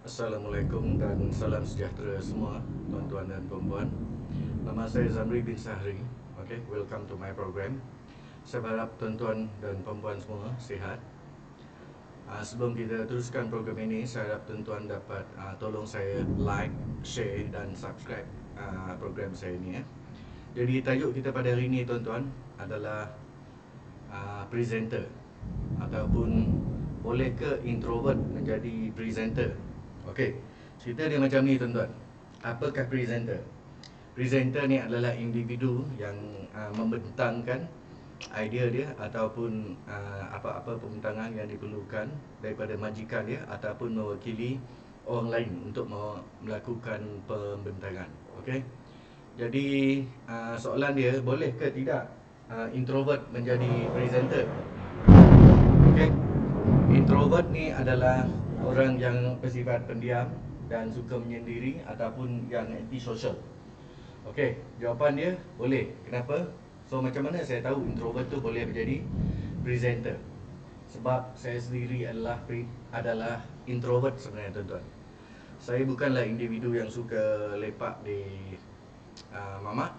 Assalamualaikum dan salam sejahtera semua tuan-tuan dan puan-puan. Nama saya Zamri bin Sahri. Okay, welcome to my program. Saya harap tuan-tuan dan puan-puan semua sihat. Sebelum kita teruskan program ini, saya harap tuan-tuan dapat tolong saya like, share dan subscribe program saya ini ya. Jadi tajuk kita pada hari ini tuan-tuan adalah presenter ataupun bolehkah introvert menjadi presenter. Okey, cerita dia macam ni tuan-tuan. Apakah presenter? Presenter ni adalah individu yang membentangkan idea dia ataupun apa-apa pembentangan yang diperlukan daripada majikan dia ataupun mewakili orang lain untuk melakukan pembentangan. Okey. Jadi soalan dia, boleh ke tidak introvert menjadi presenter? Okey. Introvert ni adalah orang yang bersifat pendiam dan suka menyendiri ataupun yang anti-social. Okey, jawapan dia boleh. Kenapa? So macam mana saya tahu introvert tu boleh menjadi presenter? Sebab saya sendiri adalah introvert sebenarnya tuan-tuan. Saya bukanlah individu yang suka lepak di mamak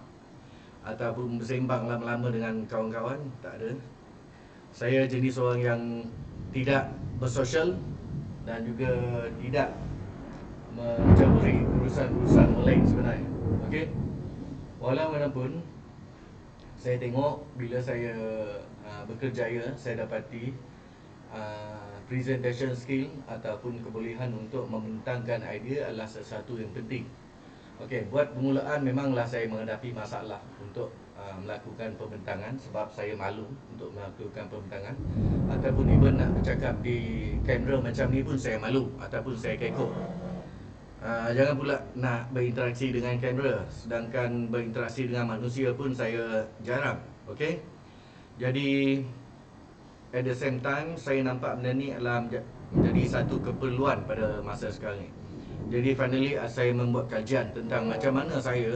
ataupun bersembang lama-lama dengan kawan-kawan, tak ada. Saya jenis orang yang tidak bersosial dan juga tidak mencaburi urusan-urusan orang lain sebenarnya. Okey. Walaupun saya tengok bila saya bekerjaya, saya dapati presentation skill ataupun kebolehan untuk membentangkan idea adalah sesuatu yang penting. Okey, buat permulaan memanglah saya menghadapi masalah untuk melakukan pembentangan sebab saya malu untuk melakukan pembentangan ataupun even nak bercakap di kamera macam ni pun saya malu ataupun saya kekok. Jangan pula nak berinteraksi dengan kamera, sedangkan berinteraksi dengan manusia pun saya jarang. Okey. Jadi at the same time saya nampak benda ni adalah menjadi satu keperluan pada masa sekarang ni. Jadi finally saya membuat kajian tentang macam mana saya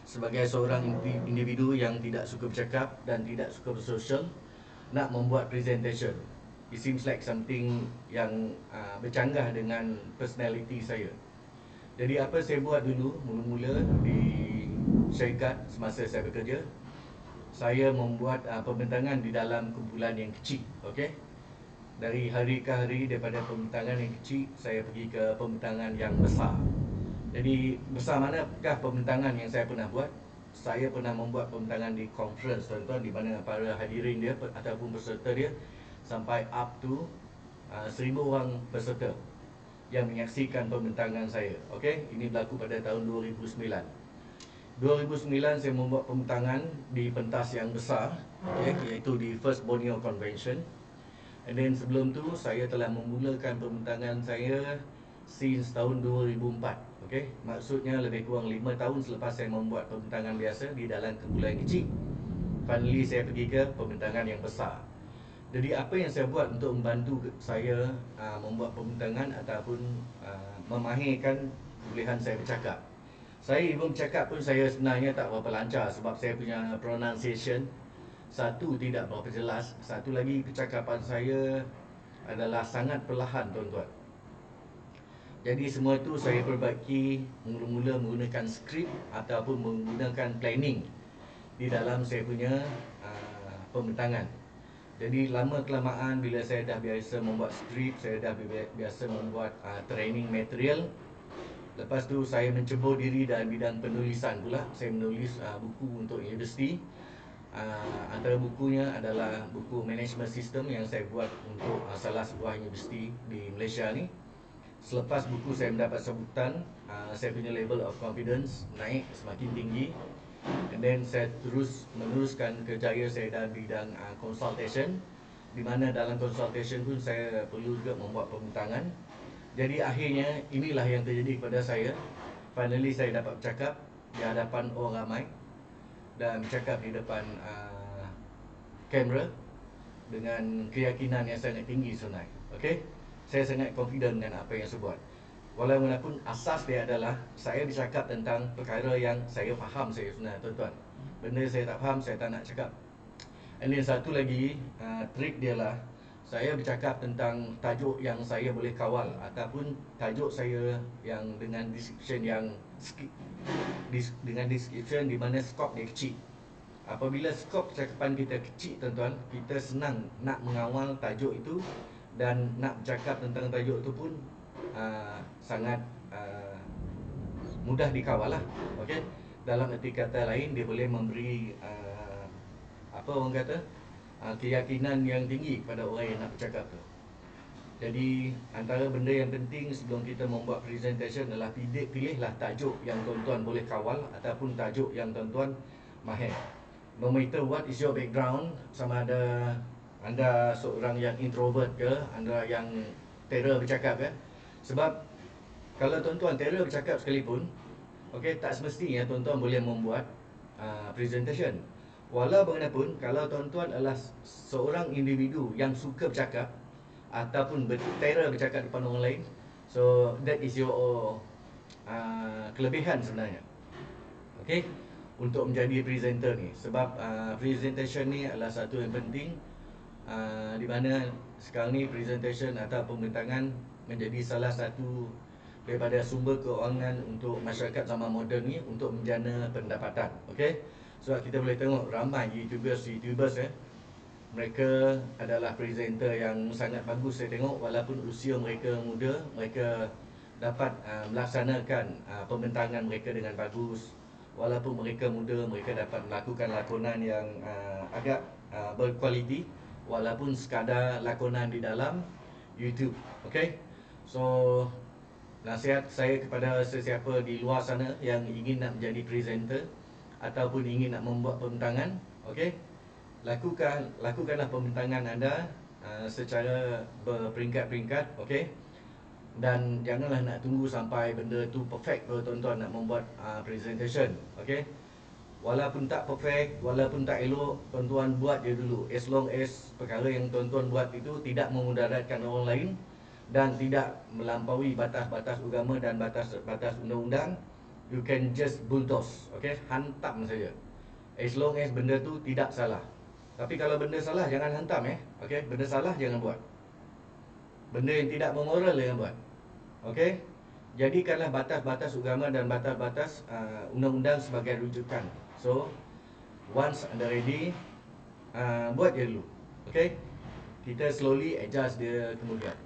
sebagai seorang individu yang tidak suka bercakap dan tidak suka bersosial nak membuat presentation. It seems like something yang bercanggah dengan personality saya. Jadi apa saya buat dulu, mula-mula di syarikat semasa saya bekerja, saya membuat pembentangan di dalam kumpulan yang kecil. Okey. Dari hari ke hari, daripada pembentangan yang kecil saya pergi ke pembentangan yang besar. Jadi besar manakah pembentangan yang saya pernah buat? Saya pernah membuat pembentangan di conference tuan-tuan, di mana para hadirin dia ataupun peserta dia sampai up to 1,000 orang peserta yang menyaksikan pembentangan saya. Okey, ini berlaku pada tahun 2009. 2009 saya membuat pembentangan di pentas yang besar, iaitu di First Borneo Convention. And then sebelum tu saya telah memulakan pembentangan saya since tahun 2004. Okey, maksudnya lebih kurang 5 tahun selepas saya membuat pembentangan biasa di dalam kumpulan kecil, finally saya pergi ke pembentangan yang besar. Jadi apa yang saya buat untuk membantu saya membuat pembentangan ataupun memahirkan kebolehan saya bercakap? Saya even bercakap pun saya sebenarnya tak berapa lancar sebab saya punya pronunciation satu tidak berapa jelas, satu lagi percakapan saya adalah sangat perlahan tuan-tuan. Jadi semua itu saya perbaiki mula-mula menggunakan skrip ataupun menggunakan planning di dalam saya punya pembentangan. Jadi lama kelamaan bila saya dah biasa membuat skrip, saya dah biasa membuat training material. Lepas tu saya mencebur diri dalam bidang penulisan pula. Saya menulis buku untuk universiti. Antara bukunya adalah buku management system yang saya buat untuk salah sebuah universiti di Malaysia ni. Selepas buku saya mendapat sambutan, saya punya level of confidence naik semakin tinggi. And then saya terus meneruskan kerjaya saya dalam bidang consultation, di mana dalam consultation pun saya perlu juga membuat pembentangan. Jadi akhirnya inilah yang terjadi kepada saya. Finally saya dapat bercakap di hadapan orang ramai dan bercakap di depan kamera dengan keyakinan yang sangat tinggi sebenarnya. Okey, saya sangat confident dengan apa yang saya buat. Walaupun asas dia adalah saya bercakap tentang perkara yang saya faham saya sebenarnya tuan-tuan. Benda saya tak faham saya tak nak cakap. And then satu lagi trik dia lah, saya bercakap tentang tajuk yang saya boleh kawal ataupun tajuk saya yang dengan description dengan description di mana skop dia kecil. Apabila skop percakapan kita kecil, tuan-tuan, kita senang nak mengawal tajuk itu dan nak bercakap tentang tajuk itu pun sangat mudah dikawal lah. Okey. Dalam erti kata lain, dia boleh memberi apa orang kata, keyakinan yang tinggi kepada orang yang nak bercakap tu. Jadi antara benda yang penting sebelum kita membuat presentation adalah pilihlah tajuk yang tuan-tuan boleh kawal ataupun tajuk yang tuan-tuan mahir. No matter what is your background, sama ada anda seorang yang introvert ke, anda yang terror bercakap ke. Sebab kalau tuan-tuan terror bercakap sekalipun, okey, tak semestinya tuan-tuan boleh membuat presentation. Walau bagaimanapun, kalau tuan-tuan adalah seorang individu yang suka bercakap ataupun berterror bercakap depan orang lain, so that is your kelebihan sebenarnya. Okey, untuk menjadi presenter ni. Sebab presentation ni adalah satu yang penting, di mana sekarang ni presentation atau pembintangan menjadi salah satu daripada sumber keuangan untuk masyarakat zaman moden ni untuk menjana pendapatan. Okey. Sebab kita boleh tengok ramai YouTubers mereka adalah presenter yang sangat bagus. Saya tengok walaupun usia mereka muda, mereka dapat melaksanakan pembintangan mereka dengan bagus. Walaupun mereka muda, mereka dapat melakukan lakonan yang agak berkualiti, walaupun sekadar lakonan di dalam YouTube. Okey. So nasihat saya kepada sesiapa di luar sana yang ingin nak menjadi presenter ataupun ingin nak membuat pembintangan, okey, lakukanlah pembintangan anda secara berperingkat-peringkat, okey. Dan janganlah nak tunggu sampai benda tu perfect baru tuan-tuan nak membuat presentation, okey. Walaupun tak perfect, walaupun tak elok, tuan-tuan buat je dulu. As long as perkara yang tuan-tuan buat itu tidak memudaratkan orang lain dan tidak melampaui batas-batas agama dan batas-batas undang-undang, you can just bulldoze, okay? Hantam saja. As long as benda tu tidak salah. Tapi kalau benda salah jangan hantam, okay? Benda salah jangan buat. Benda yang tidak memoral jangan buat. Okay? Jadikanlah batas-batas agama dan batas-batas undang-undang sebagai rujukan. So once anda ready, buat je dulu. Okay? Kita slowly adjust dia kemudian.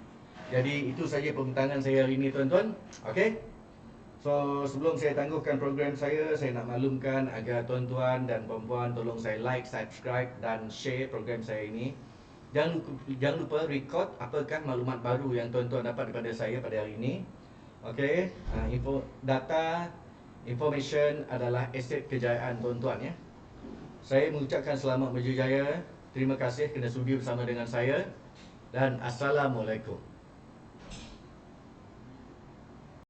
Jadi itu saja pembintangan saya hari ini, tuan-tuan. Okay? So sebelum saya tangguhkan program saya nak maklumkan agar tuan-tuan dan puan-puan tolong saya like, subscribe dan share program saya ini. Jangan lupa record apakah maklumat baru yang tuan-tuan dapat daripada saya pada hari ini. Okey, information adalah aset kejayaan tuan-tuan, ya. Saya mengucapkan selamat berjaya. Terima kasih kerana sudi bersama dengan saya dan assalamualaikum.